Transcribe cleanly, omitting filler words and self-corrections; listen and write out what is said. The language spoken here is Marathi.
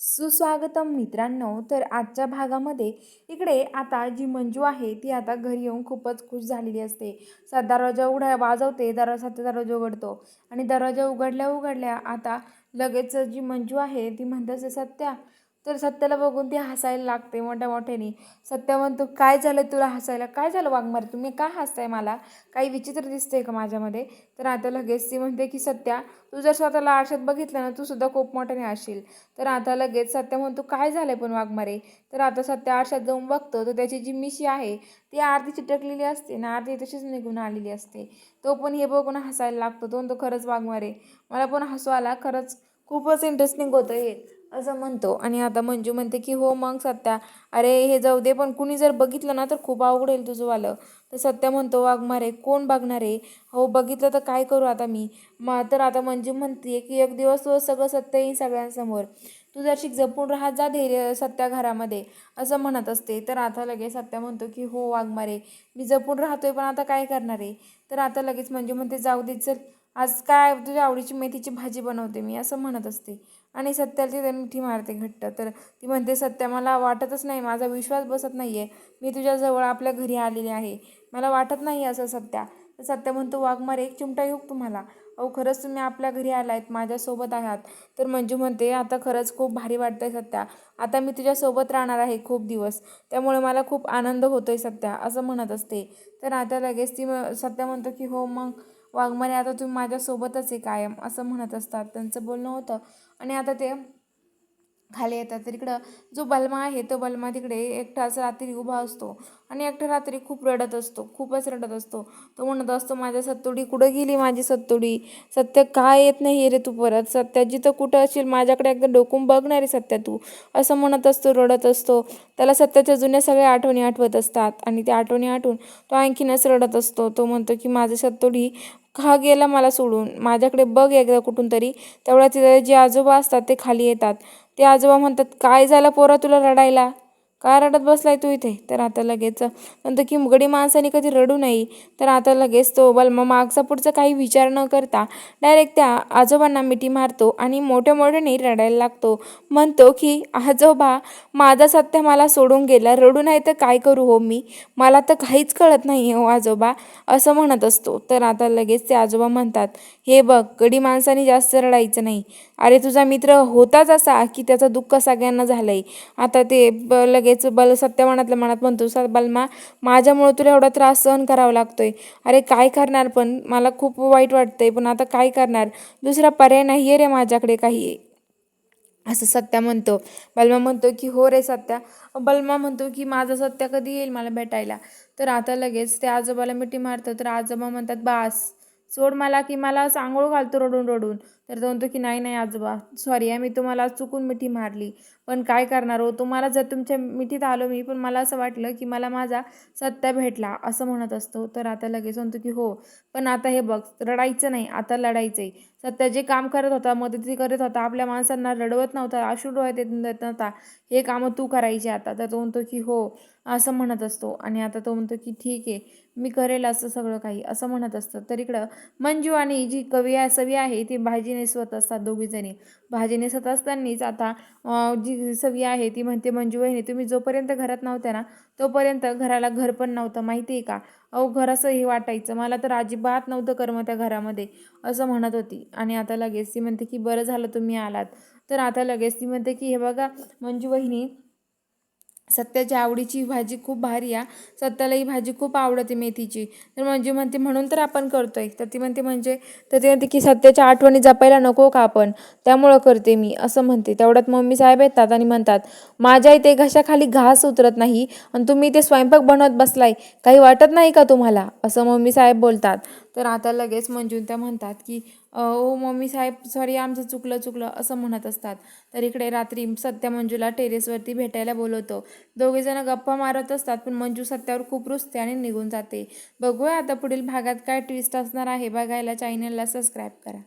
सुस्वागतम मित्रांनो. तर आजच्या भागामध्ये इकडे आता जी मंजू आहे ती आता घरी येऊन खूपच खुश झालेली असते. दरवाजा वाजवते, दरवाजा उघडतो आणि दरवाजा उघडल्या उघडल्या आता लगेच जी मंजू आहे ती म्हणत असते सत्या. तर सत्याला बघून ती हसायला लागते मोठ्या मोठ्याने. सत्या म्हणतो, काय झालं तुला हसायला? काय झालं वाघमारे, तुम्ही का हसताय? मला काही विचित्र दिसतंय का माझ्यामध्ये? तर आता लगेच ती म्हणते की सत्या, तू जर स्वतःला आरशात बघितलं ना, तू सुद्धा खूप मोठ्याने हसशील. तर आता लगेच सत्या म्हणतो, काय झालंय पण वाघमारे? तर आता सत्या आरशात जाऊन बघतो तर त्याची जी मिशी आहे ती अर्धी चिटकलेली असते ना, अर्धी तशीच निघून आलेली असते. तो पण हे बघून हसायला लागतो. तो म्हणतो, खरंच वाघमारे, मला पण हसू आला, खरंच खूपच इंटरेस्टिंग होतं हे, असं म्हणतो. आणि आता मंजू म्हणते की हो मग सत्या, अरे हे जाऊ दे, पण कुणी जर बघितलं ना तर खूप अवघड होईल तुझंवालं. तर सत्या म्हणतो, वाघमारे कोण बघणार आहे? हो बघितलं तर काय करू आता मी? तर आता मंजू म्हणते की एक दिवस तो सगळं सत्य येईल सगळ्यांसमोर, तू जरशी जपून राहत जा धैर्य सत्या घरामध्ये, असं म्हणत असते. तर आता लगेच सत्या म्हणतो की हो वाघमारे, मी जपून राहतोय, पण आता काय करणार आहे? तर आता लगेच मंजू म्हणते, जाऊ दे चल, आज काय तुझ्या आवडीची मेथीची भाजी बनवते मी, असं म्हणत असते. आणि सत्याला ती मिठी मारते घट्ट. तर ती म्हणते, सत्या मला वाटतच नाही, माझा विश्वास बसत नाही आहे, मी तुझ्याजवळ आपल्या घरी आलेले आहे, मला वाटत नाही असं सत्या. तर सत्या म्हणतो, वाघमारे एक चिमटा येऊ तुम्हाला? अहो खरंच तुम्ही आपल्या घरी आलायत, माझ्यासोबत आहात. तर मंजू म्हणते, आता खरंच खूप भारी वाटतंय सत्या, आता मी तुझ्यासोबत राहणार आहे खूप दिवस, त्यामुळे मला खूप आनंद होतोय सत्या, असं म्हणत असते. तर आता लगेच ती सत्या म्हणतो की हो मग वाघमारे, आता तुम्ही माझ्यासोबतच आहे कायम, असं म्हणत असतात. त्यांचं बोलणं होतं आणि आता ते खाली येतात. तर इकडं जो बलमा आहे तो बलमा तिकडे एकटाच रात्री उभा असतो आणि एकटा रात्री खूप रडत असतो, खूपच रडत असतो. तो म्हणत असतो, माझ्या सत्तोडी कुठं गेली, माझी सत्तोडी? सत्य काय येत नाही रे तू परत? सत्या जिथं कुठं असेल माझ्याकडे एकदा डोकून बघणार आहे सत्या तू, असं म्हणत असतो, रडत असतो. त्याला सत्याच्या जुन्या सगळ्या आठवणी आठवत असतात आणि त्या आठवणी आठवून तो आणखीनच रडत असतो. तो म्हणतो की माझी सत्तोडी का गेला मला सोडून, माझ्याकडे बघ एकदा कुठून तरी. तेवढ्या तिथे जे आजोबा असतात ते खाली येतात. ते आजोबा म्हणतात, काय झालं पोरा तुला रडायला? काय रडत बसलाय तू इथे? तर आता लगेच म्हणतो की गडी माणसाने कधी रडू नये. तर आता लगेच तो बलमा मागचा पुढचा काही विचार न करता डायरेक्ट त्या आजोबांना मिठी मारतो आणि मोठ्या मोठ्याने रडायला लागतो. म्हणतो की आजोबा, माझा सत्य मला सोडून गेला, रडू नाही तर काय करू हो मी? मला तर काहीच कळत नाही हो आजोबा, असं म्हणत असतो. तर आता लगेच ते आजोबा म्हणतात, हे बघ, गडी माणसाने जास्त रडायचं नाही. अरे तुझा मित्र होताच असा की त्याचं दुःख सगळ्यांना झालंय. आता ते लगेच सत्या मनातल्या मनात म्हणतो, बलमा, माझ्यामुळे तुला एवढा त्रास सहन करावा लागतोय. अरे काय करणार, पण मला खूप वाईट वाटतंय, पण आता काय करणार, दुसरा पर्याय नाही आहे रे माझ्याकडे काही, असं सत्या म्हणतो. बलमा म्हणतो की हो रे सत्या. बलमा म्हणतो की माझा सत्या कधी येईल मला भेटायला? तर आता लगेच ते आजोबाला मिठी मारतं. तर आजोबा म्हणतात, बास सोड मला, की मला सांगोळ घालतो रडून रडून. तर तो म्हणतो की नाही नाही आजोबा, सॉरी, मी तुम्हाला चुकून मिठी मारली, पण काय करणार हो, तुम्हाला जर तुमच्या मिठीत आलो मी, पण मला असं वाटलं की मला माझा सत्या भेटला, असं म्हणत असतो. तर आता लगेच म्हणतो की हो, पण आता हे बघ, रडायचं नाही, आता लढायचं आहे. सत्या जे काम करत होता, मदती करत होता, आपल्या माणसांना रडवत नव्हता, अश्रू डोळ्यात देत नव्हता, हे कामं तू करायची आता. तर तो म्हणतो की हो, असं म्हणत असतो. आणि आता तो म्हणतो की ठीक आहे, मी करेल असं सगळं काही, असं म्हणत असतं. तर इकडं मंजू आणि जी सवी आहे ती भाजी नेसवत असतात दोघीजणी. भाजी नेसत असतानाच आता जी सवी आहे ती म्हणते, मंजू वहिनी, तुम्ही जोपर्यंत घरात नव्हत्या ना तोपर्यंत घराला घर पण नव्हतं, माहिती आहे का? अहो घर असं हे वाटायचं, मला तर अजिबात नव्हतं करमत त्या घरामध्ये, असं म्हणत होती. आणि आता लगेच ती म्हणते की बरं झालं तुम्ही आलात. तर आता लगेच ती म्हणते की हे बघा मंजू वहिनी, सत्याच्या आवडीची भाजी खूप भारी आहे, सत्याला ही भाजी खूप आवडते मेथीची. तर मंजू म्हणते, म्हणून तर आपण करतोय. तर ती म्हणते म्हणजे, तर ती म्हणते की सत्याच्या आठवणी जपायला नको का आपण, त्यामुळं करते मी, असं म्हणते. तेवढ्यात मम्मी साहेब येतात आणि म्हणतात, माझ्या इथे घशाखाली घास उतरत नाही आणि तुम्ही इथे स्वयंपाक बनवत बसलाय, काही वाटत नाही का तुम्हाला, असं मम्मी साहेब बोलतात. तर आता लगेच मंजू त्या म्हणतात की ओ मम्मी साहेब सॉरी, आमचं चुकलं असं म्हणत असतात. तर इकडे रात्री सत्या मंजूला टेरेसवरती भेटायला बोलवतो. दोघेजण गप्पा मारत असतात, पण मंजू सत्यावर खूप रुसते आणि निघून जाते. बघूया आता पुढील भागात काय ट्विस्ट असणार आहे, बघायला चॅनलला सबस्क्राईब करा.